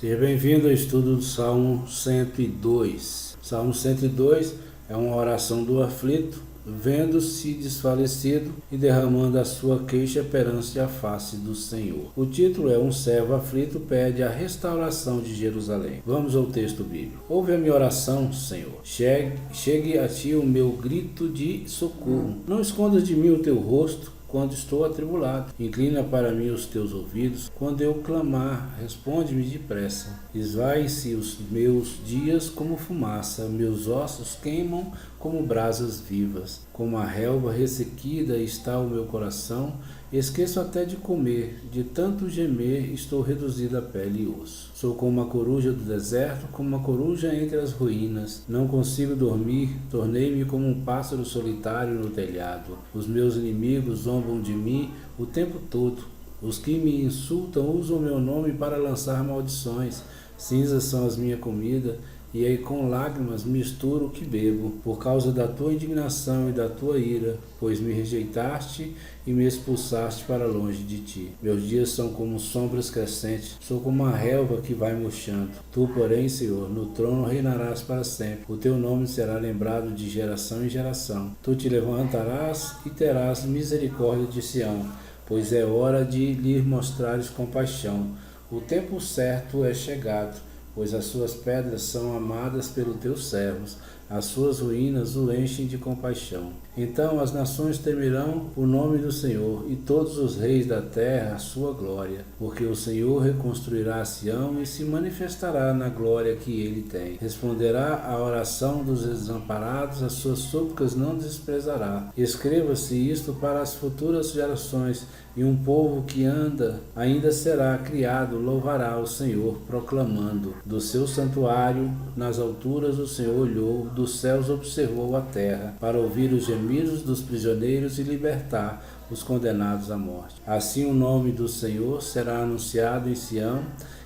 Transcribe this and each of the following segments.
Seja bem-vindo ao estudo do Salmo 102. Salmo 102 é uma oração do aflito, vendo-se desfalecido e derramando a sua queixa perante a face do Senhor. O título é: Um servo aflito pede a restauração de Jerusalém. Vamos ao texto bíblico. Ouve a minha oração, Senhor. Chegue a ti o meu grito de socorro. Não escondas de mim o teu rosto quando estou atribulado. Inclina para mim os teus ouvidos. Quando eu clamar, responde-me depressa. Esvai-se os meus dias como fumaça, meus ossos queimam como brasas vivas. Como a relva ressequida está o meu coração, esqueço até de comer, de tanto gemer estou reduzido a pele e osso. Sou como uma coruja do deserto, como uma coruja entre as ruínas. Não consigo dormir, tornei-me como um pássaro solitário no telhado. Os meus inimigos zombam de mim o tempo todo. Os que me insultam usam meu nome para lançar maldições. Cinzas são as minha comida, e aí com lágrimas misturo o que bebo, por causa da tua indignação e da tua ira, pois me rejeitaste e me expulsaste para longe de ti. Meus dias são como sombras crescentes, sou como uma relva que vai murchando. Tu, porém, Senhor, no trono reinarás para sempre. O teu nome será lembrado de geração em geração. Tu te levantarás e terás misericórdia de Sião, pois é hora de lhe mostrares compaixão. O tempo certo é chegado, pois as suas pedras são amadas pelos teus servos, as suas ruínas o enchem de compaixão. Então as nações temerão o nome do Senhor, e todos os reis da terra a sua glória, porque o Senhor reconstruirá Sião e se manifestará na glória que ele tem. Responderá à oração dos desamparados, as suas súplicas não desprezará. Escreva-se isto para as futuras gerações, e um povo que ainda será criado louvará o Senhor, proclamando: do seu santuário nas alturas o Senhor olhou, dos céus observou a terra, para ouvir os gemidos dos prisioneiros e libertar os condenados à morte. Assim o nome do Senhor será anunciado em Sião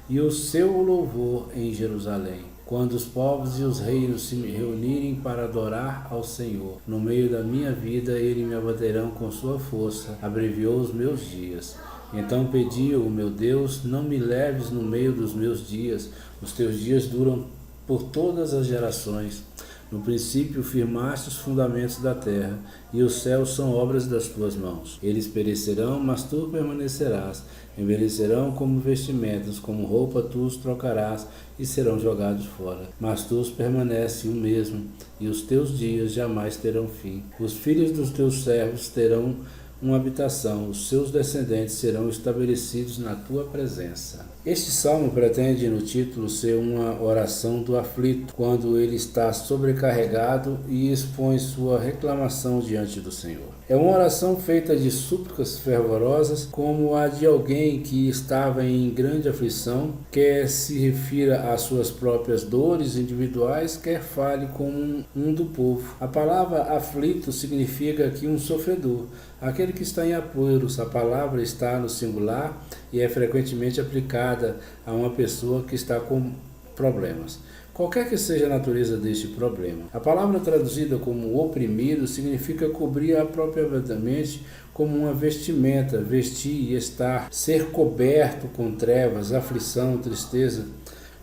e o seu louvor em Jerusalém. Quando os povos e os reinos se reunirem para adorar ao Senhor, no meio da minha vida ele me abaterão com sua força, abreviou os meus dias. Então pedi-o, meu Deus, não me leves no meio dos meus dias, os teus dias duram por todas as gerações. No princípio firmaste os fundamentos da terra, e os céus são obras das tuas mãos. Eles perecerão, mas tu permanecerás. Envelhecerão como vestimentas, como roupa tu os trocarás, e serão jogados fora. Mas tu os permanece o mesmo, e os teus dias jamais terão fim. Os filhos dos teus servos terão uma habitação, os seus descendentes serão estabelecidos na tua presença. Este salmo pretende no título ser uma oração do aflito, quando ele está sobrecarregado e expõe sua reclamação diante do Senhor. É uma oração feita de súplicas fervorosas, como a de alguém que estava em grande aflição, quer se refira às suas próprias dores individuais, quer fale como um do povo. A palavra aflito significa aqui um sofredor, aquele que está em apuros. A palavra está no singular e é frequentemente aplicada a uma pessoa que está com problemas, qualquer que seja a natureza deste problema. A palavra traduzida como oprimido significa cobrir apropriadamente como uma vestimenta, vestir e estar, ser coberto com trevas, aflição, tristeza,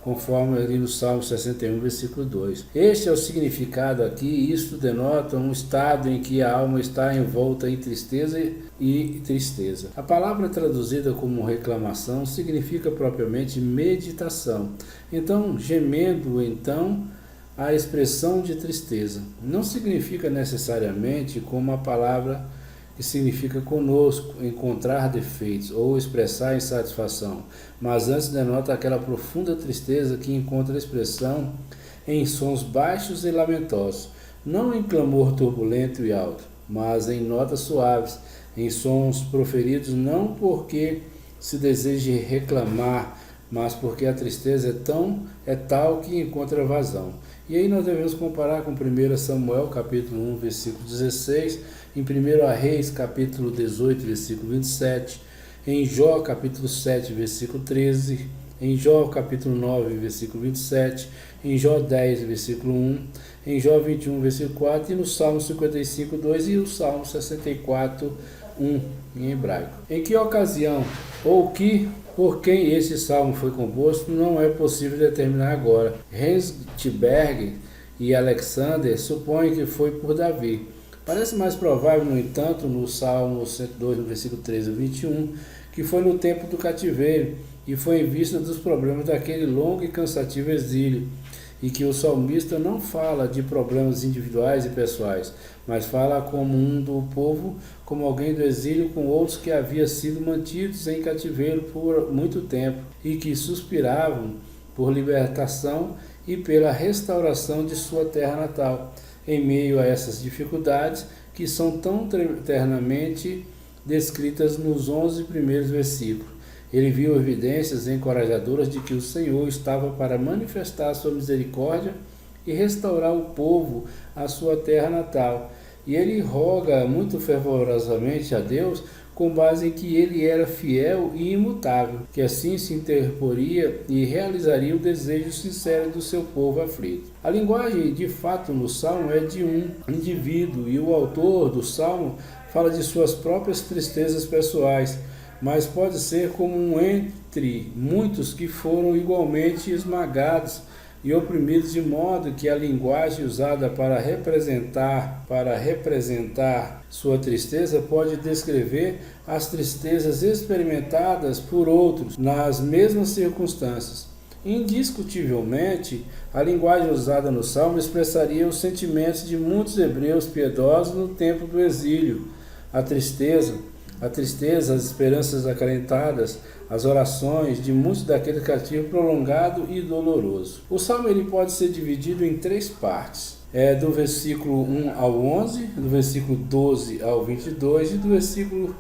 conforme ali no Salmo 61, versículo 2. Este é o significado aqui, e isto denota um estado em que a alma está envolta em tristeza e tristeza. A palavra traduzida como reclamação significa propriamente meditação. Então, gemendo, a expressão de tristeza. Não significa necessariamente como a palavra que significa conosco, encontrar defeitos ou expressar insatisfação, mas antes denota aquela profunda tristeza que encontra expressão em sons baixos e lamentosos, não em clamor turbulento e alto, mas em notas suaves, em sons proferidos não porque se deseje reclamar, mas porque a tristeza é tal que encontra vazão. E aí nós devemos comparar com 1 Samuel, capítulo 1, versículo 16, em 1 Reis, capítulo 18, versículo 27, em Jó, capítulo 7, versículo 13, em Jó, capítulo 9, versículo 27, em Jó 10, versículo 1, em Jó 21, versículo 4, e no Salmo 55, 2 e o Salmo 64, 1, em hebraico. Em que ocasião ou que Por quem esse salmo foi composto não é possível determinar agora. Hensberg e Alexander supõem que foi por Davi. Parece mais provável, no entanto, no Salmo 102, no versículo 13 a 21, que foi no tempo do cativeiro e foi em vista dos problemas daquele longo e cansativo exílio, e que o salmista não fala de problemas individuais e pessoais, mas fala como um do povo, como alguém do exílio com outros que haviam sido mantidos em cativeiro por muito tempo e que suspiravam por libertação e pela restauração de sua terra natal, em meio a essas dificuldades que são tão eternamente descritas nos 11 primeiros versículos. Ele viu evidências encorajadoras de que o Senhor estava para manifestar sua misericórdia e restaurar o povo à sua terra natal. E ele roga muito fervorosamente a Deus com base em que ele era fiel e imutável, que assim se interporia e realizaria o desejo sincero do seu povo aflito. A linguagem, de fato, no Salmo é de um indivíduo, e o autor do Salmo fala de suas próprias tristezas pessoais, mas pode ser como um entre muitos que foram igualmente esmagados e oprimidos, de modo que a linguagem usada para representar sua tristeza pode descrever as tristezas experimentadas por outros nas mesmas circunstâncias. Indiscutivelmente, a linguagem usada no Salmo expressaria os sentimentos de muitos hebreus piedosos no tempo do exílio, a tristeza, as esperanças acalentadas, as orações de muitos daquele cativo prolongado e doloroso. O Salmo ele pode ser dividido em 3 partes. Do versículo 1 ao 11, do versículo 12 ao 22 e do versículo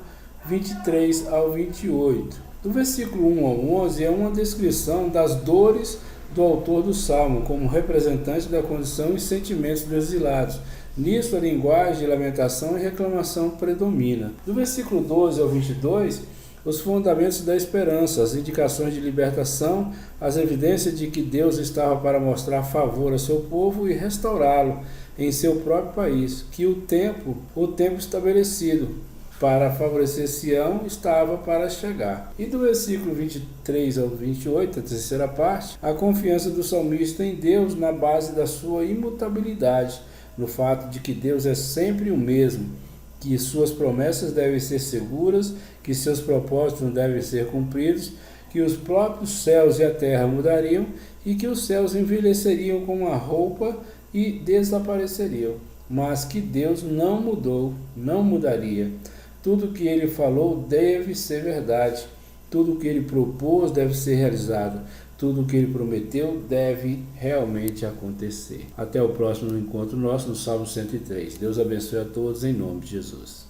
23 ao 28. Do versículo 1 ao 11 é uma descrição das dores do autor do Salmo, como representante da condição e sentimentos dos exilados. Nisso a linguagem de lamentação e reclamação predomina. Do versículo 12 ao 22, os fundamentos da esperança, as indicações de libertação, as evidências de que Deus estava para mostrar favor a seu povo e restaurá-lo em seu próprio país, que o tempo estabelecido para favorecer Sião estava para chegar. E do versículo 23 ao 28, a terceira parte, a confiança do salmista em Deus na base da sua imutabilidade, no fato de que Deus é sempre o mesmo, que suas promessas devem ser seguras, que seus propósitos não devem ser cumpridos, que os próprios céus e a terra mudariam e que os céus envelheceriam como a roupa e desapareceriam, mas que Deus não mudou, não mudaria. Tudo o que ele falou deve ser verdade, tudo o que ele propôs deve ser realizado. Tudo o que ele prometeu deve realmente acontecer. Até o próximo encontro nosso no Salmo 103. Deus abençoe a todos em nome de Jesus.